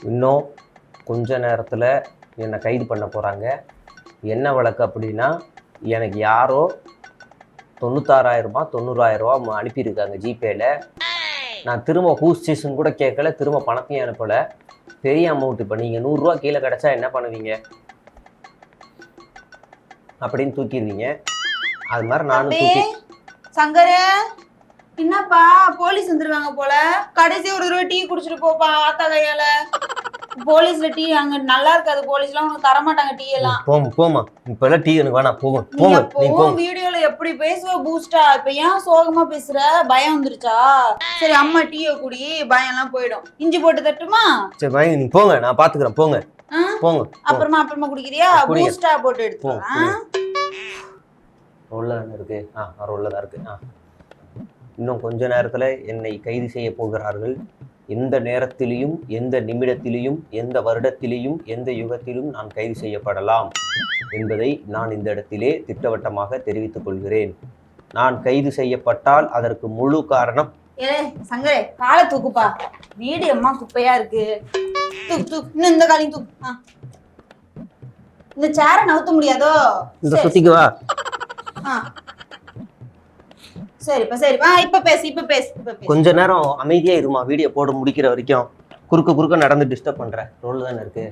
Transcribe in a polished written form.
இன்னும் கொஞ்ச நேரத்தில் என்னை கைது பண்ண போகிறாங்க. என்ன வழக்கு அப்படின்னா, எனக்கு யாரோ 96,000 90,000 அனுப்பியிருக்காங்க ஜிபேயில். நான் திரும்ப ஹூஸ் ஸ்டேஷன் கூட கேட்கல, திரும்ப பணத்தையும் அனுப்பலை. பெரிய அமௌண்ட். இப்போ நீங்கள் 100 ரூபா கீழே கிடச்சா என்ன பண்ணுவீங்க அப்படின்னு தூக்கிடுவீங்க. அது மாதிரி நானும் தூக்கி. சங்கரே, என்னப்பா போலீஸ் வந்துருவாங்க போல, கடைசி ஒரு தடவை டீ குடிச்சிட்டு போப்பா ஆத்தா கையால. போலீஸ்ல டீ அங்க நல்லா இருக்காது, போலீஸ்லாம் உனக்கு தர மாட்டாங்க டீ எல்லாம். போமா இப்ப எல்லாம் டீ எனக்கு வேணாம், போங்க. வீடியோல எப்படி பேசுவ பூஸ்டா, இப்ப ஏன் சோகமா பேசுற? பயம் வந்துருச்சா? சரி அம்மா டீயை குடி, பயம் எல்லாம் போயிடும். இஞ்சி போட்டு தட்டுமா? சரி வாங்கி நீங்க போங்க, நான் பாத்துக்கிறேன். போங்க. அப்புறமா குடிக்கிறியா? பூஸ்டா போட்டு எடுத்து ரோல்ல இருக்கு. ரோல்ல தான் இருக்கு. இன்னும் கொஞ்ச நேரத்துல என்னை கைது செய்ய போகிறார்கள். எந்த நேரத்திலையும், எந்த நிமிடத்திலையும், எந்த வருடத்திலையும், எந்த யுகத்திலும் நான் கைது செய்யப்படலாம் என்பதை நான் இந்த இடத்திலே திட்டவட்டமாக தெரிவித்துக் கொள்கிறேன். நான் கைது செய்யப்பட்டால் அதற்கு முழு காரணம். சங்கரே, காலை தூக்குப்பா, வீடு அம்மா குப்பையா இருக்கு. இன்னும் இந்த காலையும் தூக்கு. இந்த சேரை நவுத்த முடியாதோ? இந்த சுத்திக்கு வா. சரிப்பா, இப்ப பேசு. கொஞ்ச நேரம் அமைதியா இருமா, வீடியோ போட முடிக்கிற வரைக்கும். குறுக்க நடந்து டிஸ்டர்ப் பண்ற. ரோல் தானே இருக்கு.